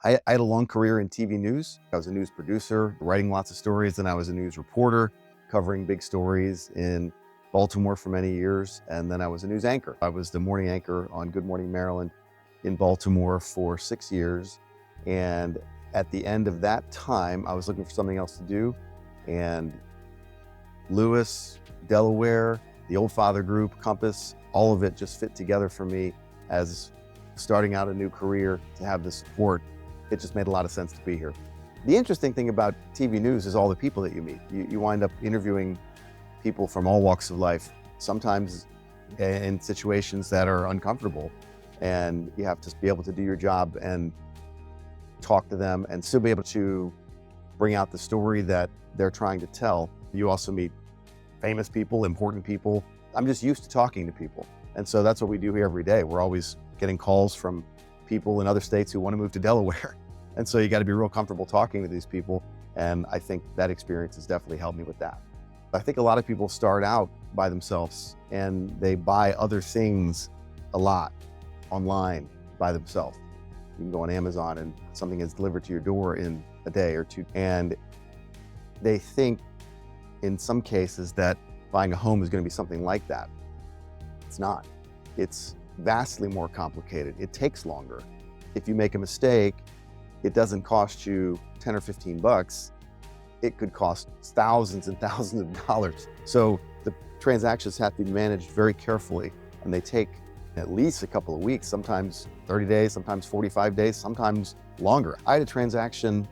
I had a long career in TV news. I was a news producer, writing lots of stories. Then I was a news reporter, covering big stories in Baltimore for many years. And then I was a news anchor. I was the morning anchor on Good Morning Maryland in Baltimore for 6 years. And at the end of that time, I was looking for something else to do. And Lewis, Delaware, the Oldfather Group, Compass, all of it just fit together for me as starting out a new career to have the support. It just made a lot of sense to be here. The interesting thing about TV news is all the people that you meet. You wind up interviewing people from all walks of life, sometimes in situations that are uncomfortable, and you have to be able to do your job and talk to them and still be able to bring out the story that they're trying to tell. You also meet famous people, important people. I'm just used to talking to people. And so that's what we do here every day. We're always getting calls from people in other states who want to move to Delaware. And so you got to be real comfortable talking to these people. And I think that experience has definitely helped me with that. I think a lot of people start out by themselves and they buy other things a lot online by themselves. You can go on Amazon and something is delivered to your door in a day or two. And they think in some cases that buying a home is going to be something like that. It's not. It's vastly more complicated. It takes longer. If you make a mistake, it doesn't cost you 10 or 15 bucks. It could cost thousands and thousands of dollars. So the transactions have to be managed very carefully, and they take at least a couple of weeks, sometimes 30 days, sometimes 45 days, sometimes longer. I had a transaction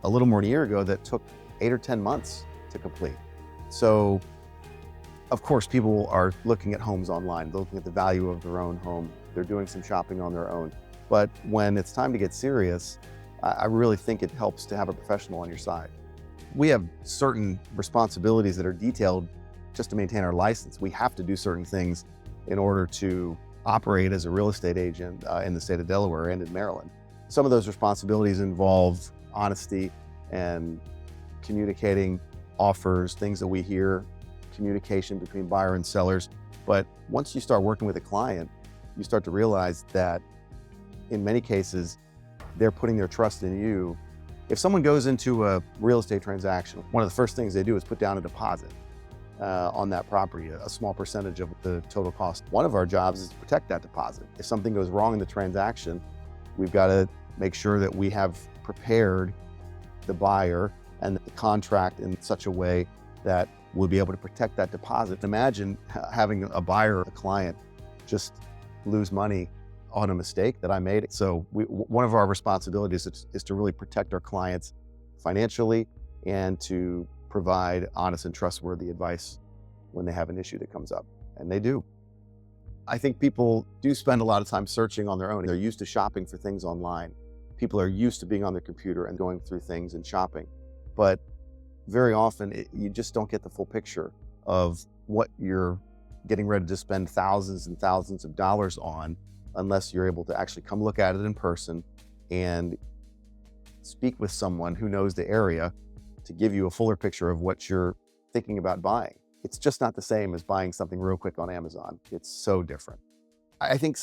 a little more than a year ago that took 8 or 10 months to complete. So of course, people are looking at homes online, looking at the value of their own home. They're doing some shopping on their own. But when it's time to get serious, I really think it helps to have a professional on your side. We have certain responsibilities that are detailed just to maintain our license. We have to do certain things in order to operate as a real estate agent in the state of Delaware and in Maryland. Some of those responsibilities involve honesty and communicating offers, things that we hear, communication between buyer and sellers. But once you start working with a client, you start to realize that in many cases, they're putting their trust in you. If someone goes into a real estate transaction, one of the first things they do is put down a deposit on that property, a small percentage of the total cost. One of our jobs is to protect that deposit. If something goes wrong in the transaction, we've got to make sure that we have prepared the buyer and the contract in such a way that we'll be able to protect that deposit. Imagine having a buyer or a client just lose money on a mistake that I made. So one of our responsibilities is to really protect our clients financially and to provide honest and trustworthy advice when they have an issue that comes up, and they do. I think people do spend a lot of time searching on their own. They're used to shopping for things online. People are used to being on their computer and going through things and shopping. But very often, you just don't get the full picture of what you're getting ready to spend thousands and thousands of dollars on unless you're able to actually come look at it in person and speak with someone who knows the area to give you a fuller picture of what you're thinking about buying. It's just not the same as buying something real quick on Amazon. It's so different. I think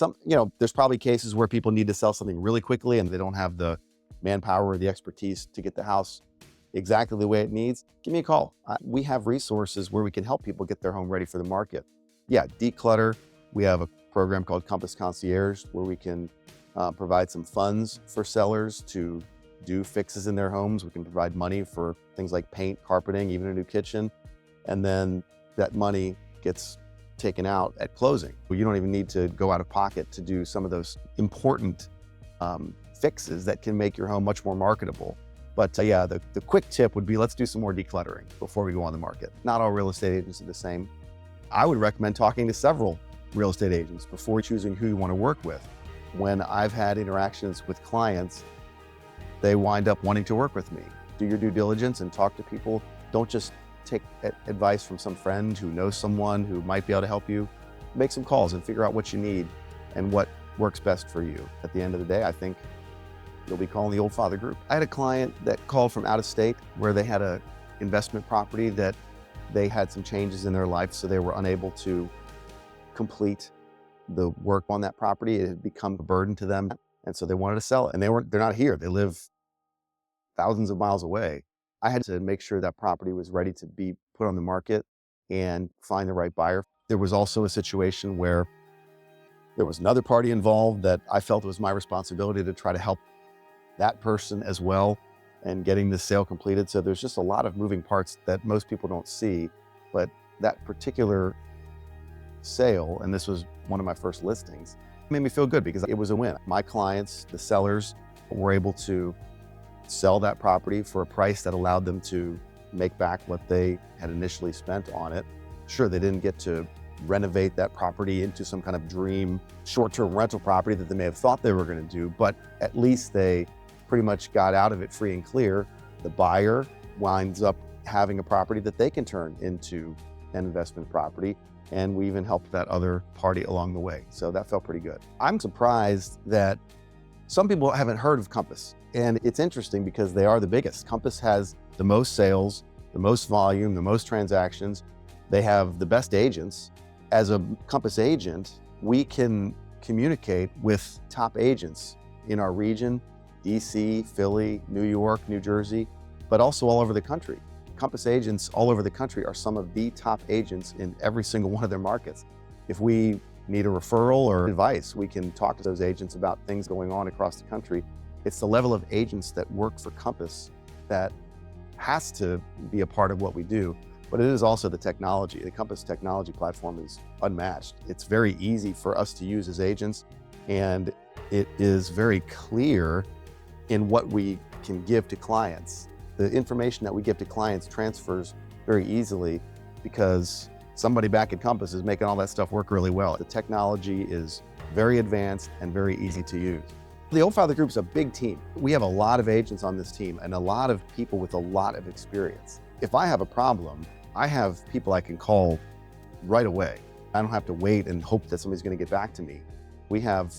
there's probably cases where people need to sell something really quickly and they don't have the manpower or the expertise to get the house exactly the way it needs. Give me a call. We have resources where we can help people get their home ready for the market. Yeah, declutter. We have a program called Compass Concierge where we can provide some funds for sellers to do fixes in their homes. We can provide money for things like paint, carpeting, even a new kitchen. And then that money gets taken out at closing. You don't even need to go out of pocket to do some of those important fixes that can make your home much more marketable. But yeah, the quick tip would be let's do some more decluttering before we go on the market. Not all real estate agents are the same. I would recommend talking to several real estate agents before choosing who you want to work with. When I've had interactions with clients, they wind up wanting to work with me. Do your due diligence and talk to people. Don't just take advice from some friend who knows someone who might be able to help you. Make some calls and figure out what you need and what works best for you. At the end of the day, I think you'll be calling the Oldfather Group. I had a client that called from out of state where they had an investment property that they had some changes in their life, so they were unable to complete the work on that property. It had become a burden to them. And so they wanted to sell it, and they're not here. They live thousands of miles away. I had to make sure that property was ready to be put on the market and find the right buyer. There was also a situation where there was another party involved that I felt it was my responsibility to try to help that person as well and getting the sale completed. So there's just a lot of moving parts that most people don't see, but that particular sale, and this was one of my first listings, made me feel good because it was a win. My clients, the sellers, were able to sell that property for a price that allowed them to make back what they had initially spent on it. Sure, they didn't get to renovate that property into some kind of dream short-term rental property that they may have thought they were going to do, but at least they pretty much got out of it free and clear. The buyer winds up having a property that they can turn into an investment property, and we even helped that other party along the way. So that felt pretty good. I'm surprised that some people haven't heard of Compass, and it's interesting because they are the biggest. Compass has the most sales, the most volume, the most transactions. They have the best agents. As a Compass agent, we can communicate with top agents in our region, DC, Philly, New York, New Jersey, but also all over the country. Compass agents all over the country are some of the top agents in every single one of their markets. If we need a referral or advice, we can talk to those agents about things going on across the country. It's the level of agents that work for Compass that has to be a part of what we do, but it is also the technology. The Compass technology platform is unmatched. It's very easy for us to use as agents, and it is very clear in what we can give to clients. The information that we give to clients transfers very easily because somebody back at Compass is making all that stuff work really well. The technology is very advanced and very easy to use. The Oldfather Group is a big team. We have a lot of agents on this team and a lot of people with a lot of experience. If I have a problem, I have people I can call right away. I don't have to wait and hope that somebody's going to get back to me. We have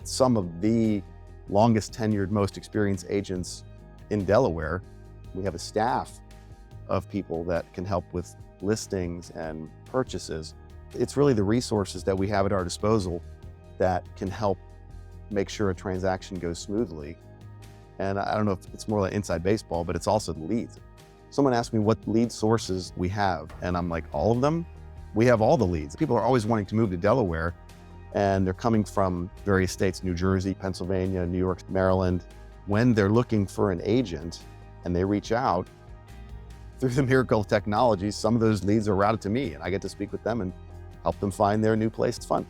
some of the longest tenured, most experienced agents in Delaware. We have a staff of people that can help with listings and purchases. It's really the resources that we have at our disposal that can help make sure a transaction goes smoothly. And I don't know if it's more like inside baseball, but it's also the leads. Someone asked me what lead sources we have, and I'm like, all of them? We have all the leads. People are always wanting to move to Delaware, and they're coming from various states, New Jersey, Pennsylvania, New York, Maryland. When they're looking for an agent and they reach out, through the miracle of technology, some of those leads are routed to me, and I get to speak with them and help them find their new place. It's fun.